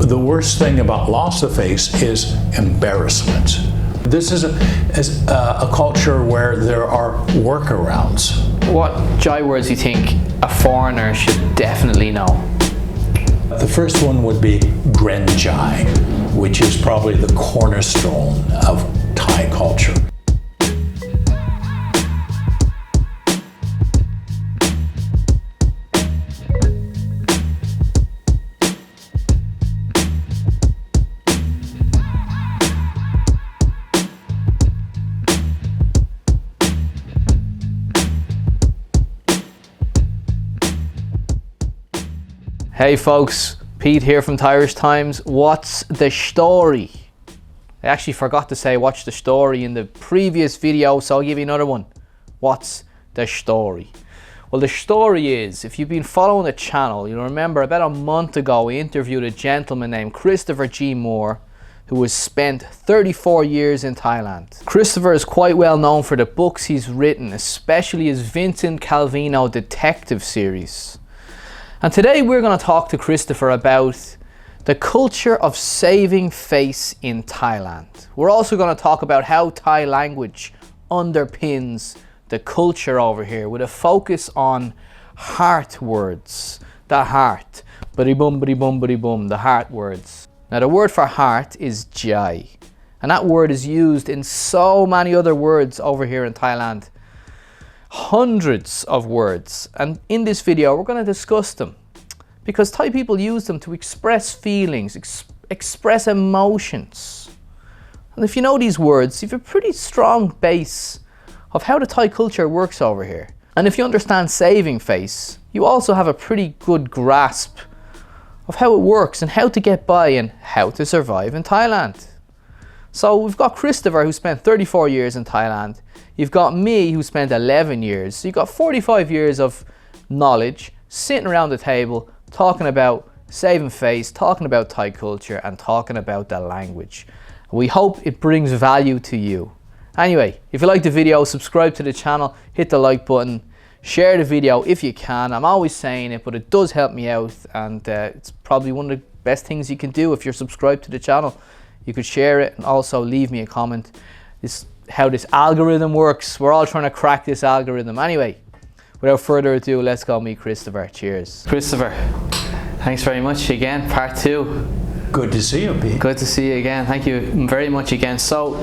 The worst thing about loss of face is embarrassment. This is a culture where there are workarounds. What Jai words do you think a foreigner should definitely know? The first one would be Grenjai, which is probably the cornerstone of Thai culture. Hey folks, Pete here from Thairish Times. What's the story? I actually forgot to say watch the story in the previous video, so I'll give you another one. What's the story? Well, the story is, if you've been following the channel, you'll remember about a month ago we interviewed a gentleman named Christopher G. Moore, who has spent 34 years in Thailand. Christopher is quite well known for the books he's written, especially his Vincent Calvino detective series. And today we're going to talk to Christopher about the culture of saving face in Thailand. We're also going to talk about how Thai language underpins the culture over here with a focus on heart words. The heart. Bari-bum, bari-bum, bari-bum. The heart words. Now the word for heart is Jai. And that word is used in so many other words over here in Thailand. Hundreds of words, and in this video we're going to discuss them because Thai people use them to express feelings, express emotions. And if you know these words, you have a pretty strong base of how the Thai culture works over here. And if you understand saving face, you also have a pretty good grasp of how it works and how to get by and how to survive in Thailand. So we've got Christopher, who spent 34 years in Thailand. You've got me, who spent 11 years. So you've got 45 years of knowledge sitting around the table talking about saving face, talking about Thai culture, and talking about the language. We hope it brings value to you. Anyway, if you like the video, subscribe to the channel, hit the like button, share the video if you can. I'm always saying it, but it does help me out, and it's probably one of the best things you can do if you're subscribed to the channel. You could share it and also leave me a comment. This how this algorithm works. We're all trying to crack this algorithm. Anyway, without further ado, let's go meet Christopher. Cheers. Christopher, thanks very much again. Part 2. Good to see you, Pete. Good to see you again. Thank you very much again. So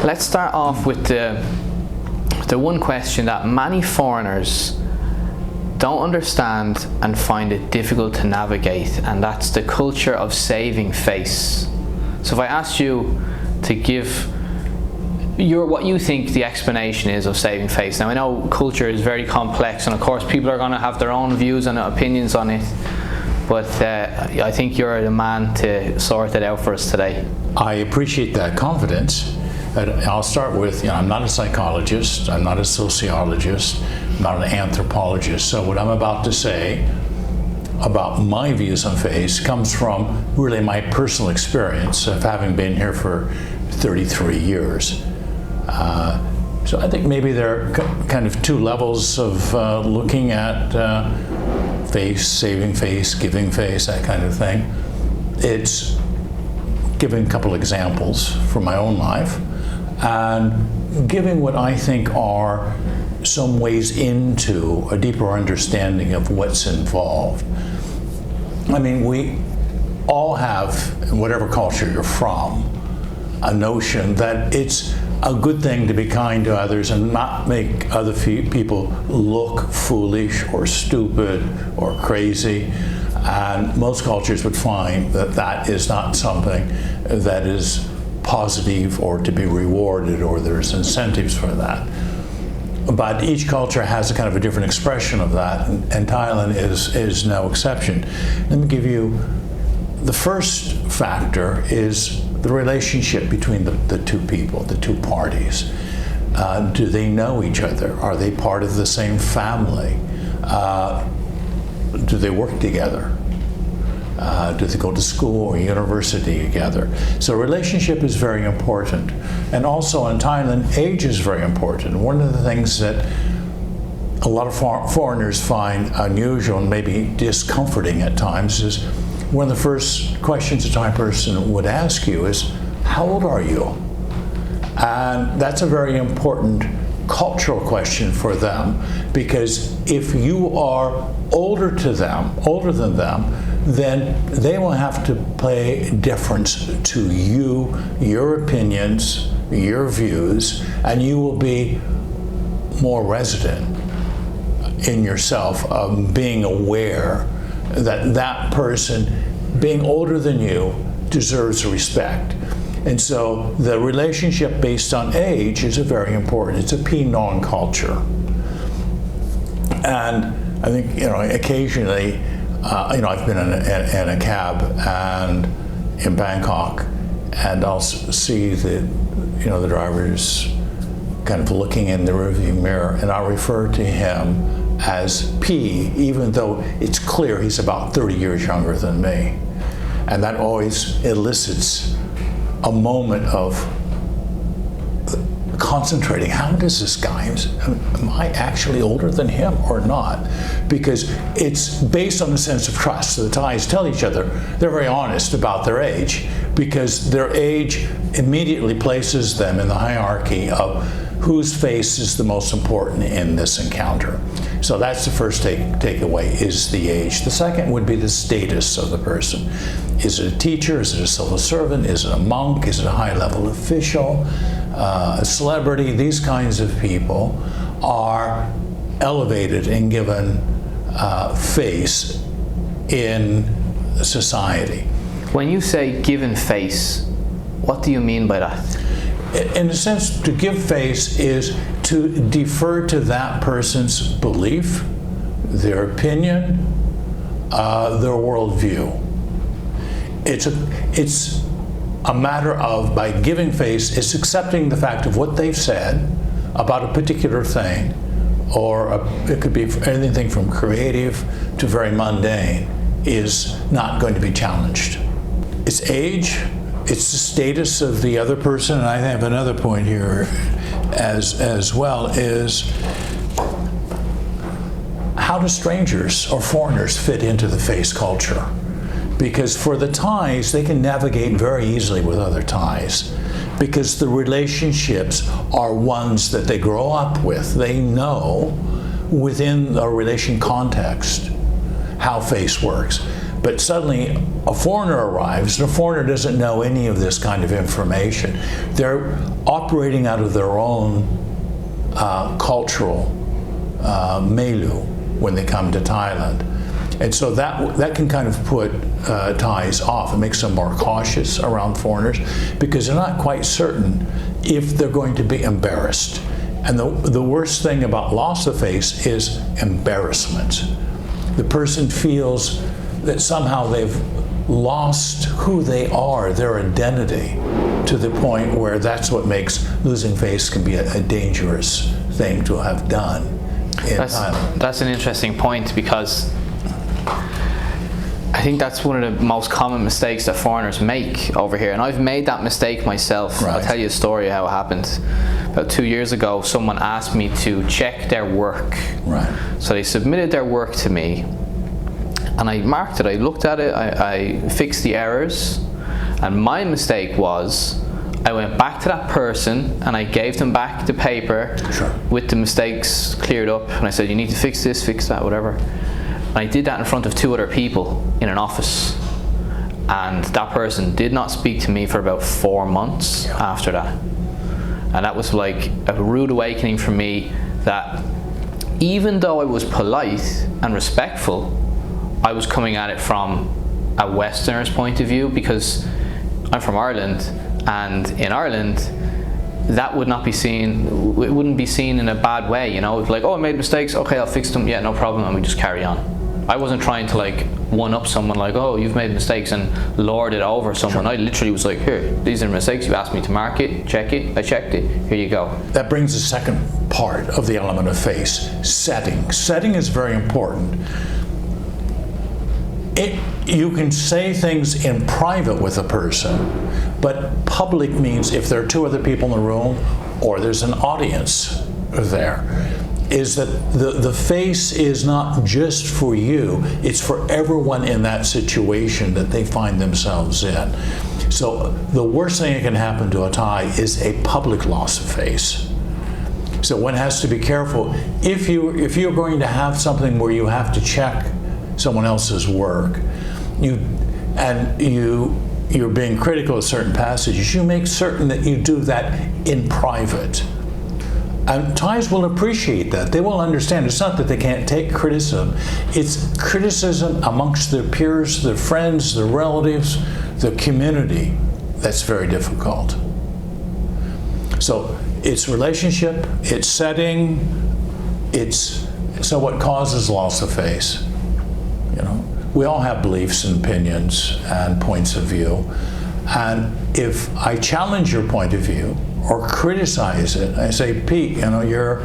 let's start off with the one question that many foreigners don't understand and find it difficult to navigate, and that's the culture of saving face. So if I asked you to give what you think the explanation is of saving face. Now I know culture is very complex, and of course people are going to have their own views and opinions on it, but I think you're the man to sort it out for us today. I appreciate that confidence. I'll start with, I'm not a psychologist, I'm not a sociologist, I'm not an anthropologist, so what I'm about to say about my views on face comes from really my personal experience of having been here for 33 years. So I think maybe there are kind of two levels of looking at face, saving face, giving face, that kind of thing. It's giving a couple examples from my own life and giving what I think are some ways into a deeper understanding of what's involved. I mean, we all have, in whatever culture you're from, a notion that it's a good thing to be kind to others and not make other people look foolish or stupid or crazy. And most cultures would find that that is not something that is positive or to be rewarded, or there's incentives for that. But each culture has a kind of a different expression of that, and Thailand is no exception. Let me give you, the first factor is the relationship between the two people, the two parties. Do they know each other? Are they part of the same family? Do they work together? Do they go to school or university together? So relationship is very important. And also in Thailand, age is very important. One of the things that a lot of foreigners find unusual and maybe discomforting at times is one of the first questions a Thai person would ask you is, how old are you? And that's a very important cultural question for them, because if you are older than them, then they will have to pay deference to you, your opinions, your views, and you will be more resident in yourself of being aware that that person, being older than you, deserves respect. And so the relationship based on age is very important. It's a P-non culture. And I think, occasionally, I've been in a cab and in Bangkok, and I'll see the driver's kind of looking in the rearview mirror, and I'll refer to him as P, even though it's clear he's about 30 years younger than me. And that always elicits a moment of concentrating. How old is this guy? Am I actually older than him or not? Because it's based on a sense of trust. So the Thais tell each other they're very honest about their age, because their age immediately places them in the hierarchy of whose face is the most important in this encounter. So that's the first takeaway, is the age. The second would be the status of the person. Is it a teacher? Is it a civil servant? Is it a monk? Is it a high-level official? A celebrity? These kinds of people are elevated and given face in society. When you say given face, what do you mean by that? In a sense, to give face is to defer to that person's belief, their opinion, their worldview. It's a matter of, by giving face, it's accepting the fact of what they've said about a particular thing, or it could be anything from creative to very mundane, is not going to be challenged. It's age, it's the status of the other person, and I have another point here as well, is how do strangers or foreigners fit into the face culture? Because for the Thais, they can navigate very easily with other Thais, because the relationships are ones that they grow up with. They know within a relation context how face works. But suddenly a foreigner arrives, and a foreigner doesn't know any of this kind of information. They're operating out of their own cultural milieu when they come to Thailand. And so that can kind of put Thais off. It makes them more cautious around foreigners, because they're not quite certain if they're going to be embarrassed. And the worst thing about loss of face is embarrassment. The person feels that somehow they've lost who they are, their identity, to the point where that's what makes losing face can be a dangerous thing to have done in Thailand. That's an interesting point, because I think that's one of the most common mistakes that foreigners make over here, and I've made that mistake myself. Right. I'll tell you a story of how it happened. About 2 years ago, someone asked me to check their work. Right. So they submitted their work to me, and I marked it, I looked at it, I fixed the errors, and my mistake was I went back to that person and I gave them back the paper with the mistakes cleared up, and I said, you need to fix this, fix that, whatever. And I did that in front of 2 other people in an office, and that person did not speak to me for about 4 months after that. And that was like a rude awakening for me, that even though I was polite and respectful, I was coming at it from a Westerner's point of view, because I'm from Ireland, and in Ireland that would not be seen, it wouldn't be seen in a bad way, you know. It's like, oh, I made mistakes, okay, I'll fix them, yeah, no problem, and we just carry on. I wasn't trying to like one up someone, like, oh, you've made mistakes, and lord it over someone. I literally was like, here, these are mistakes, you asked me to mark it, check it, I checked it, here you go. That brings the second part of the element of face, setting. Setting is very important. You can say things in private with a person, but public means if there are 2 other people in the room or there's an audience there. is that the face is not just for you, it's for everyone in that situation that they find themselves in. So the worst thing that can happen to a Thai is a public loss of face. So one has to be careful. If you're going to have something where you have to check someone else's work, you're being critical of certain passages, you make certain that you do that in private. And Thais will appreciate that. They will understand. It's not that they can't take criticism. It's criticism amongst their peers, their friends, their relatives, the community that's very difficult. So it's relationship, it's setting, so what causes loss of face? You know, we all have beliefs and opinions and points of view. And if I challenge your point of view or criticize it, I say, Pete, you know, your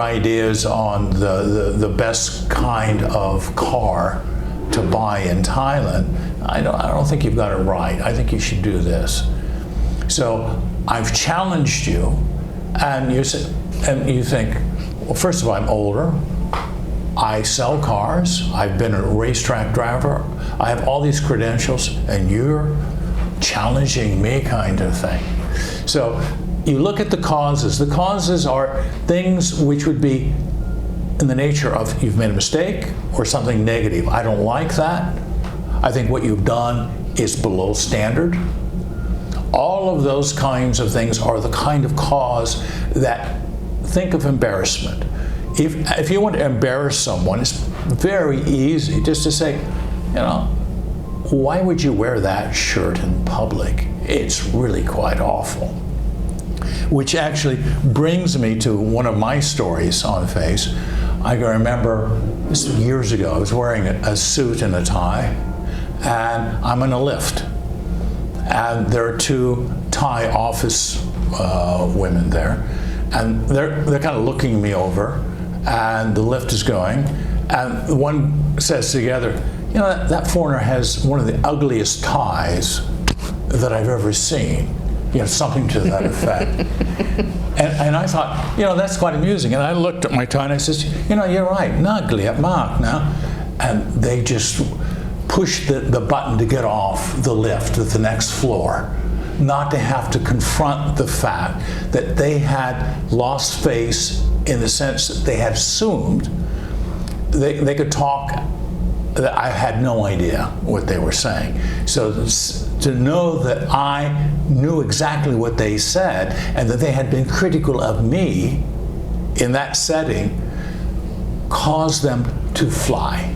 ideas on the best kind of car to buy in Thailand, I don't think you've got it right. I think you should do this. So I've challenged you, and you think, well, first of all, I'm older. I sell cars. I've been a racetrack driver. I have all these credentials, and you're challenging me, kind of thing. So you look at the causes. The causes are things which would be in the nature of you've made a mistake or something negative. I don't like that. I think what you've done is below standard. All of those kinds of things are the kind of cause that, think of embarrassment. If you want to embarrass someone, it's very easy just to say, you know, why would you wear that shirt in public? It's really quite awful. Which actually brings me to one of my stories on Face. I can remember, this was years ago, I was wearing a suit and a tie, and I'm in a lift. And there are two Thai office women there, and they're kind of looking me over, and the lift is going, and one says together, you know, that foreigner has one of the ugliest ties that I've ever seen. You know, something to that effect. And I thought, you know, that's quite amusing. And I looked at my tie and I said, you know, you're right, nagli at mark now. And they just pushed the button to get off the lift at the next floor, not to have to confront the fact that they had lost face in the sense that they had assumed they could talk. I had no idea what they were saying. So to know that I knew exactly what they said and that they had been critical of me in that setting caused them to fly,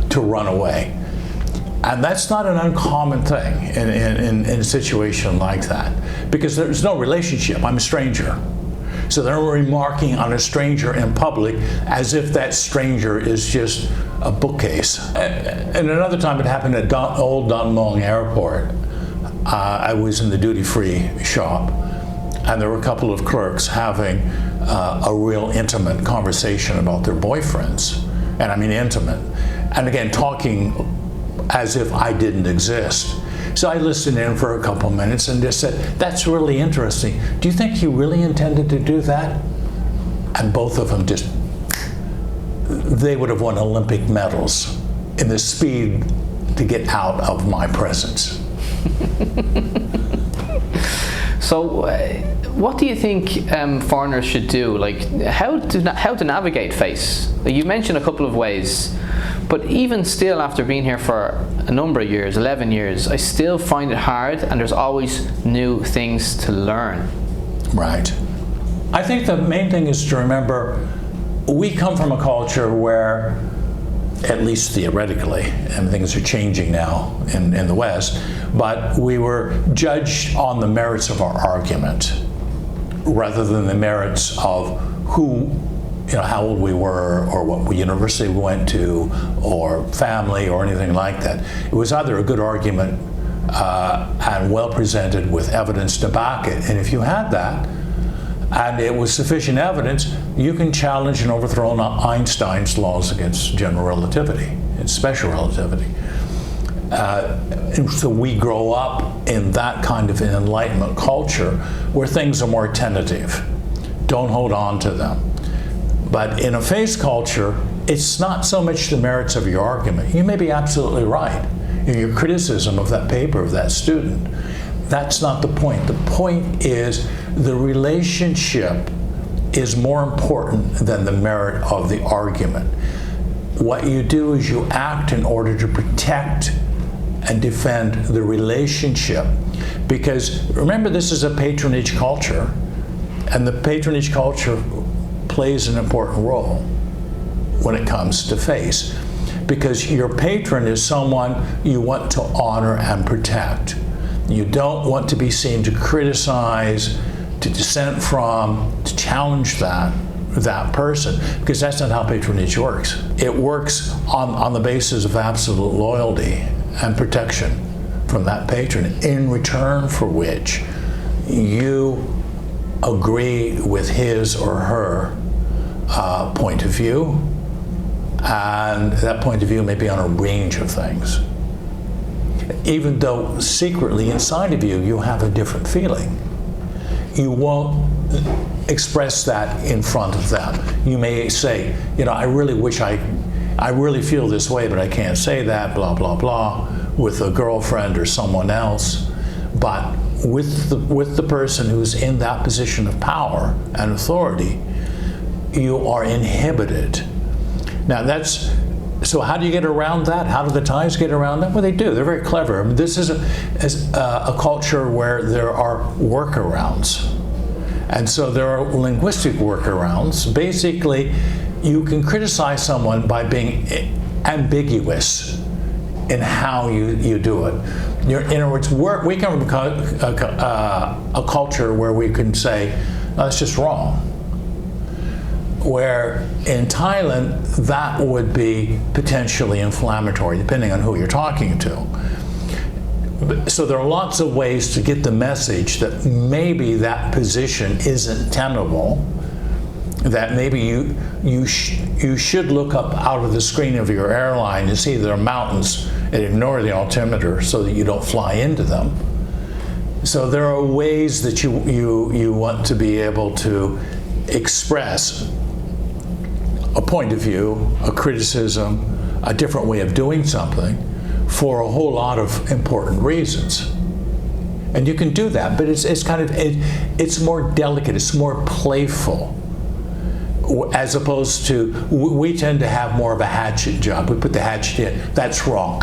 to run away. And that's not an uncommon thing in a situation like that, because there's no relationship. I'm a stranger. So they're remarking on a stranger in public as if that stranger is just a bookcase. And another time it happened at Old Don Mueang Airport. I was in the duty-free shop, and there were a couple of clerks having a real intimate conversation about their boyfriends. And I mean intimate. And again, talking as if I didn't exist. So I listened in for a couple minutes and just said, that's really interesting. Do you think he really intended to do that? And both of them just, they would have won Olympic medals in the speed to get out of my presence. So what do you think foreigners should do? Like how to navigate Face? You mentioned a couple of ways, but even still, after being here for a number of years, 11 years, I still find it hard, and there's always new things to learn. Right. I think the main thing is to remember, we come from a culture where, at least theoretically, and things are changing now in the West, but we were judged on the merits of our argument rather than the merits of who, you know, how old we were or what university we went to or family or anything like that. It was either a good argument and well presented with evidence to back it. And if you had that, and it was sufficient evidence, you can challenge and overthrow Einstein's laws against general relativity and special relativity. And so we grow up in that kind of an Enlightenment culture where things are more tentative. don't hold on to them. But in a face culture, it's not so much the merits of your argument. You may be absolutely right in your criticism of that paper, of that student. That's not the point. The point is the relationship is more important than the merit of the argument. What you do is you act in order to protect and defend the relationship. Because remember, this is a patronage culture, and the patronage culture plays an important role when it comes to face. Because your patron is someone you want to honor and protect. You don't want to be seen to criticize, to dissent from, to challenge that person, because that's not how patronage works. It works on the basis of absolute loyalty and protection from that patron, in return for which you agree with his or her point of view, and that point of view may be on a range of things. Even though secretly inside of you, you have a different feeling. You won't express that in front of them. You may say, you know, I really feel this way, but I can't say that, blah, blah, blah, with a girlfriend or someone else. But with the person who's in that position of power and authority, you are inhibited. Now so how do you get around that? How do the Thais get around that? Well, they do. They're very clever. I mean, this is a culture where there are workarounds. And so there are linguistic workarounds. Basically, you can criticize someone by being ambiguous in how you do it. In other words, we come from a culture where we can say, no, that's just wrong. Where in Thailand, that would be potentially inflammatory, depending on who you're talking to. So there are lots of ways to get the message that maybe that position isn't tenable, that maybe you should look up out of the screen of your airline and see there are mountains and ignore the altimeter so that you don't fly into them. So there are ways that you want to be able to express a point of view, a criticism, a different way of doing something for a whole lot of important reasons. And you can do that, but it's more delicate, it's more playful, as opposed to, we tend to have more of a hatchet job. We put the hatchet in, that's wrong.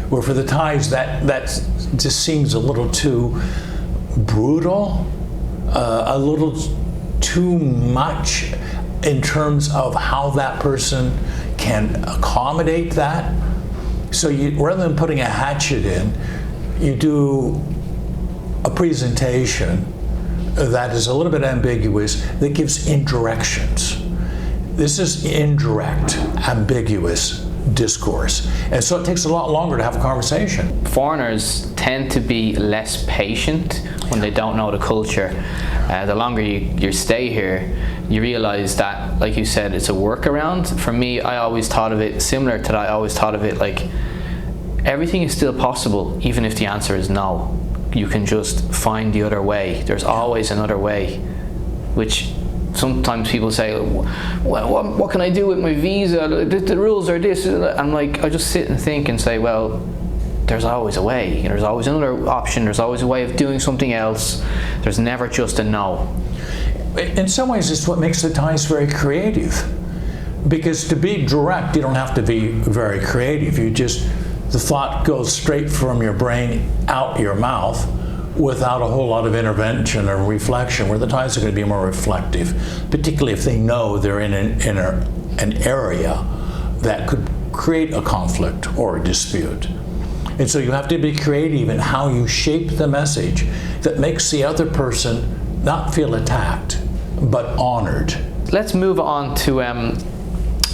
Where for the Thais, that just seems a little too brutal, a little too much in terms of how that person can accommodate that. So rather than putting a hatchet in, you do a presentation that is a little bit ambiguous, that gives indirections. This is indirect, ambiguous discourse. And so it takes a lot longer to have a conversation. Foreigners tend to be less patient when they don't know the culture. The longer you stay here, you realize that, like you said, it's a workaround. For me, I always thought of it similar to that. I always thought of it like everything is still possible, even if the answer is no. You can just find the other way. There's always another way, which sometimes people say, well, what can I do with my visa? The rules are this. I'm like, I just sit and think and say, well, there's always a way. There's always another option. There's always a way of doing something else. There's never just a no. In some ways, it's what makes the Thais very creative. Because to be direct, you don't have to be very creative. The thought goes straight from your brain out your mouth without a whole lot of intervention or reflection, where the Thais are going to be more reflective, particularly if they know they're in an area that could create a conflict or a dispute. And so you have to be creative in how you shape the message that makes the other person not feel attacked, but honored. Let's move on to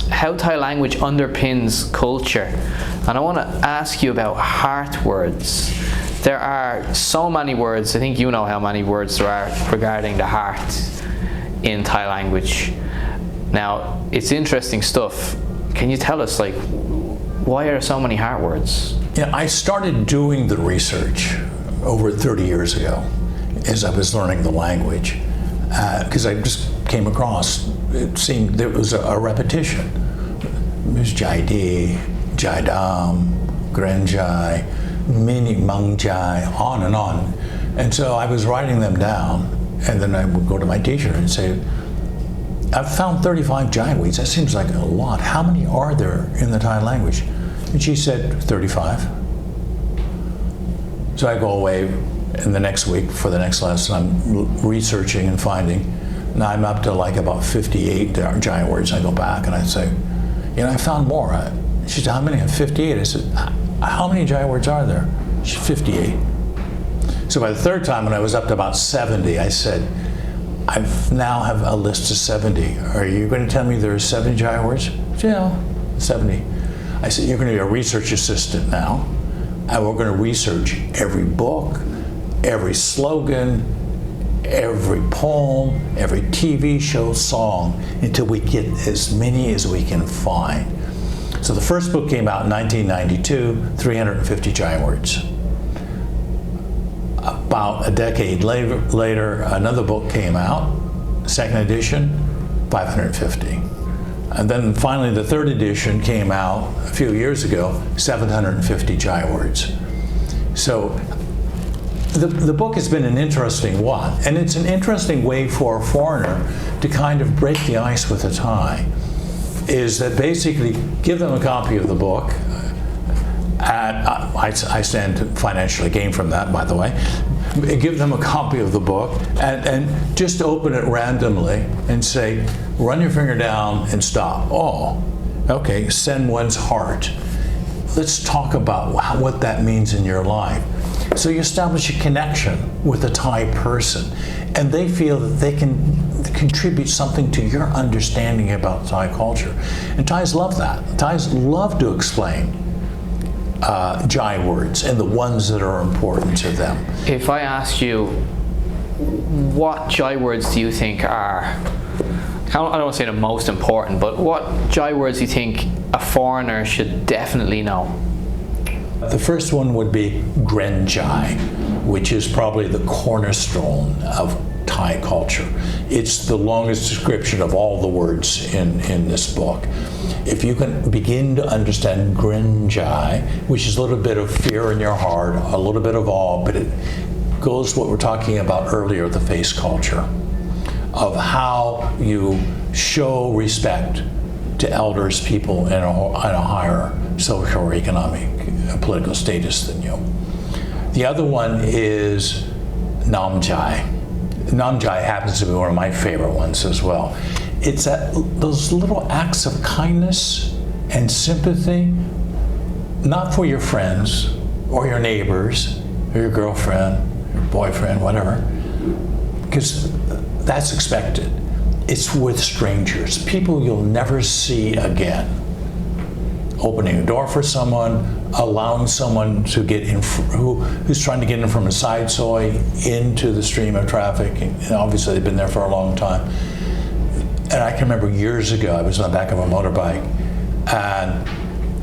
how Thai language underpins culture. And I want to ask you about heart words. There are so many words, I think you know how many words there are regarding the heart in Thai language. Now, it's interesting stuff. Can you tell us, like, why are there so many heart words? Yeah, I started doing the research over 30 years ago as I was learning the language. because I just came across, it seemed there was a repetition. It was Jai Di, Jai Dam, Gren Jai, Mini Mung Jai, on and on. And so I was writing them down, and then I would go to my teacher and say, I've found 35 Jai weeds. That seems like a lot. How many are there in the Thai language? And she said 35. So I go away in the next week for the next lesson. I'm researching and finding. Now I'm up to like about 58 Jai words. I go back and I say, I found more. She said, how many? 58. I said, how many Jai words are there? She said, 58. So by the third time, when I was up to about 70, I said, I now have a list of 70. Are you going to tell me there are 70 Jai words? She said, yeah, 70. I said, you're going to be a research assistant now, and we're going to research every book, every slogan, every poem, every TV show, song, until we get as many as we can find. So the first book came out in 1992, 350 Jai words. About a decade later, another book came out, second edition, 550. And then finally the third edition came out a few years ago, 750 Jai words. So the book has been an interesting one, and it's an interesting way for a foreigner to kind of break the ice with a Thai, is that basically give them a copy of the book. I stand to financially gain from that, by the way. Give them a copy of the book and just open it randomly and say, run your finger down and stop. Oh, okay, send one's heart. Let's talk about what that means in your life. So you establish a connection with a Thai person, and they feel that they can contribute something to your understanding about Thai culture. And Thais love that. Thais love to explain Jai words and the ones that are important to them. If I ask you, what Jai words do you think are, I don't want to say the most important, but what Jai words do you think a foreigner should definitely know? The first one would be Gren Jai, which is probably the cornerstone of Thai culture. It's the longest description of all the words in this book. If you can begin to understand Gren Jai, which is a little bit of fear in your heart, a little bit of awe, but it goes to what we're talking about earlier, the face culture, of how you show respect to elders, people in a higher social or economic political status than you. The other one is Nam Jai. Nam Jai happens to be one of my favorite ones as well. It's those little acts of kindness and sympathy, not for your friends or your neighbors or your girlfriend, your boyfriend, whatever, because that's expected. It's with strangers, people you'll never see again. Opening a door for someone, allowing someone to get in, who's trying to get in from a side soy into the stream of traffic, and obviously they've been there for a long time. And I can remember years ago, I was on the back of a motorbike, and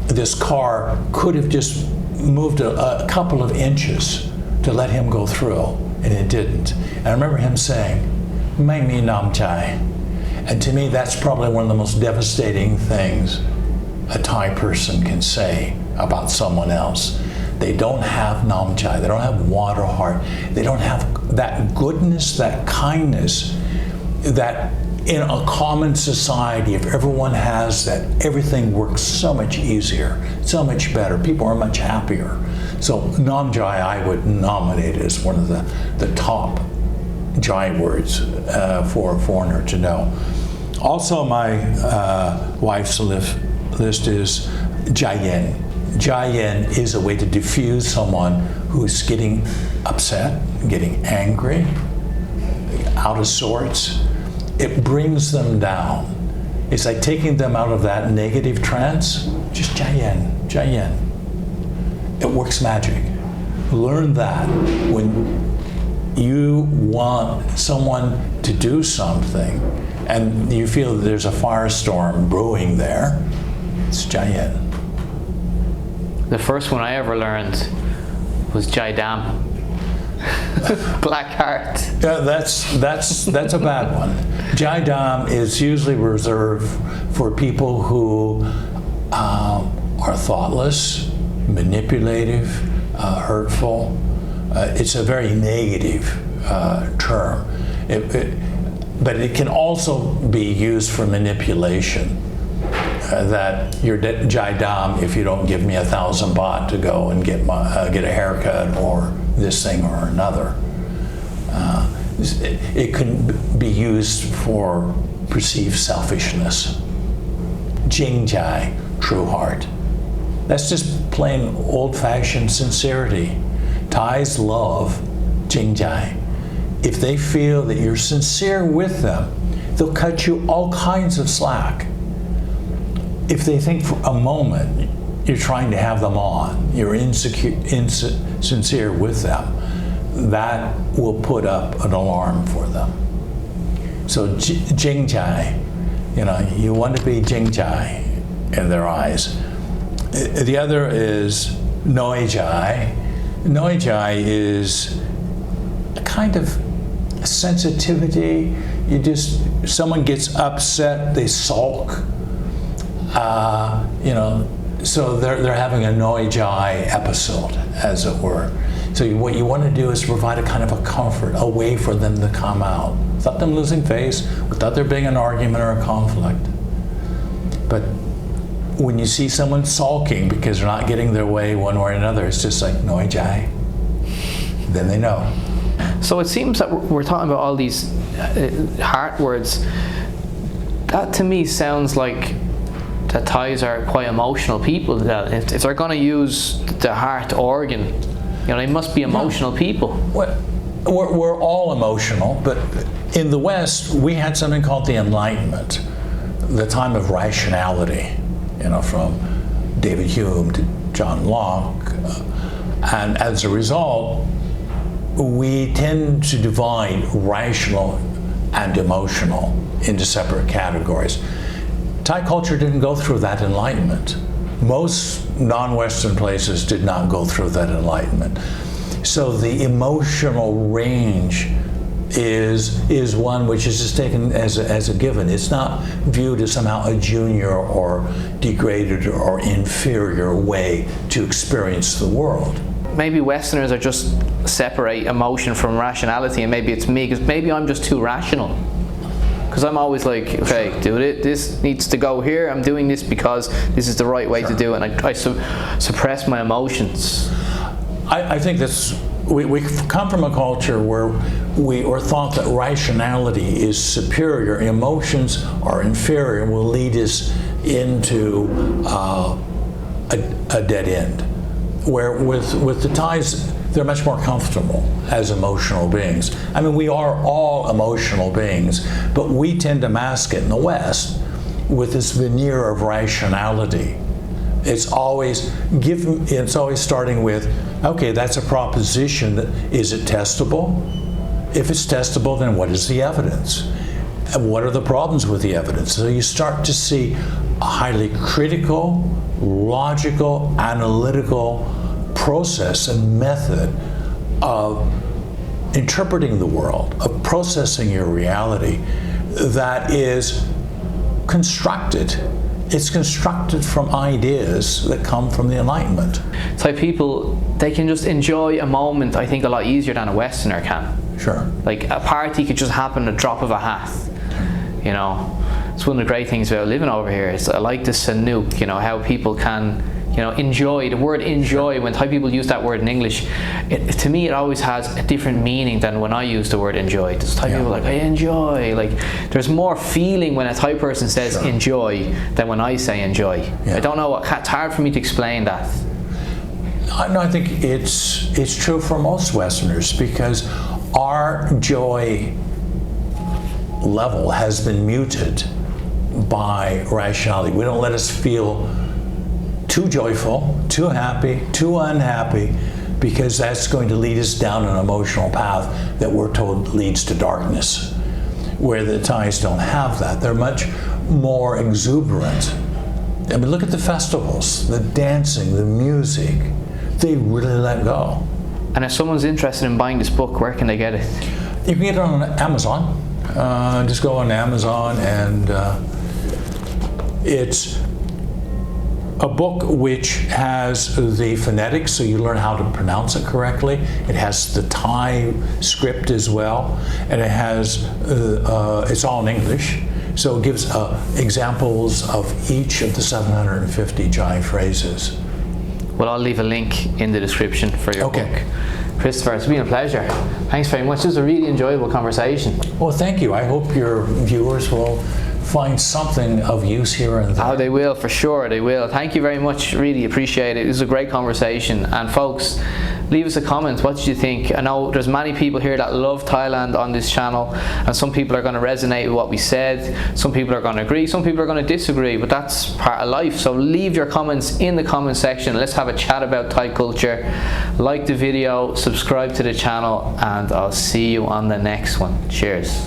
this car could have just moved a couple of inches to let him go through, and it didn't. And I remember him saying, "Mai mi nam chai." And to me, that's probably one of the most devastating things a Thai person can say about someone else. They don't have nam chai, they don't have water heart, they don't have that goodness, that kindness, that in a common society, if everyone has that, everything works so much easier, so much better. People are much happier. So Nam Jai I would nominate as one of the top Jai words for a foreigner to know. Also, my wife's list is Jayen. Jayen is a way to diffuse someone who's getting upset, getting angry, out of sorts. It brings them down. It's like taking them out of that negative trance. Just Jayen, Jayen. It works magic. Learn that when you want someone to do something and you feel that there's a firestorm brewing there, it's Jayen. The first one I ever learned was Jai Dam. Black heart. Yeah, that's a bad one. Jai Dam is usually reserved for people who are thoughtless, manipulative, hurtful. It's a very negative term. But it can also be used for manipulation. That you're Jai Dam if you don't give me 1,000 baht to go and get a haircut or this thing or another. It can be used for perceived selfishness. Jing Jai, true heart. That's just plain old-fashioned sincerity. Thais love Jing Jai. If they feel that you're sincere with them, they'll cut you all kinds of slack. If they think for a moment you're trying to have them on, you're insincere with them, that will put up an alarm for them. So Jing Jai, you want to be Jing Jai in their eyes. The other is Noi Jai. Noi Jai is a kind of sensitivity. Someone gets upset, they sulk. So they're having a Noi Jai episode, as it were. So what you want to do is provide a kind of a comfort, a way for them to come out, without them losing face, without there being an argument or a conflict. But when you see someone sulking because they're not getting their way one way or another, it's just like Noi Jai. Then they know. So it seems that we're talking about all these heart words. That to me sounds like that Thais are quite emotional people. That if they're going to use the heart organ, they must be emotional people. We're all emotional, but in the West, we had something called the Enlightenment, the time of rationality, from David Hume to John Locke. And as a result, we tend to divide rational and emotional into separate categories. Thai culture didn't go through that enlightenment. Most non-Western places did not go through that enlightenment. So the emotional range is one which is just taken as a given. It's not viewed as somehow a junior or degraded or inferior way to experience the world. Maybe Westerners are just separate emotion from rationality, and maybe it's me, because maybe I'm just too rational. Because I'm always like, okay, do it. This needs to go here. I'm doing this because this is the right way to do it, and I suppress my emotions. I think we come from a culture where we are thought that rationality is superior, emotions are inferior, and will lead us into a dead end. Where with the Thais, they're much more comfortable as emotional beings. I mean, we are all emotional beings, but we tend to mask it in the West with this veneer of rationality. It's always starting with, okay, that's a proposition. Is it testable? If it's testable, then what is the evidence? And what are the problems with the evidence? So you start to see a highly critical, logical, analytical process and method of interpreting the world, of processing your reality that is constructed. It's constructed from ideas that come from the Enlightenment. Thai people, they can just enjoy a moment, I think, a lot easier than a Westerner can. Sure. Like a party could just happen at a drop of a hat. It's one of the great things about living over here. I like the sanook, how people can enjoy. The word enjoy, when Thai people use that word in English, to me it always has a different meaning than when I use the word enjoy. There's Thai people like, I enjoy. Like, there's more feeling when a Thai person says enjoy than when I say enjoy. Yeah. I don't know, it's hard for me to explain that. No, I think it's true for most Westerners, because our joy level has been muted by rationality. We don't let us feel too joyful, too happy, too unhappy, because that's going to lead us down an emotional path that we're told leads to darkness, where the Thais don't have that. They're much more exuberant. I mean, look at the festivals, the dancing, the music. They really let go. And if someone's interested in buying this book, where can they get it? You can get it on Amazon. Just go on Amazon, and it's a book which has the phonetics, so you learn how to pronounce it correctly. It has the Thai script as well, and it has it's all in English, so it gives examples of each of the 750 Jai phrases. Well, I'll leave a link in the description for your book. Christopher, it's been a pleasure. Thanks very much. This was a really enjoyable conversation. Well, thank you. I hope your viewers will find something of use here and there. Oh, they will, for sure, they will. Thank you very much, really appreciate it. It was a great conversation. And folks, leave us a comment. What did you think? I know there's many people here that love Thailand on this channel, and some people are going to resonate with what we said, some people are going to agree, some people are going to disagree, but that's part of life. So leave your comments in the comment section. Let's have a chat about Thai culture. Like the video, subscribe to the channel, and I'll see you on the next one. Cheers.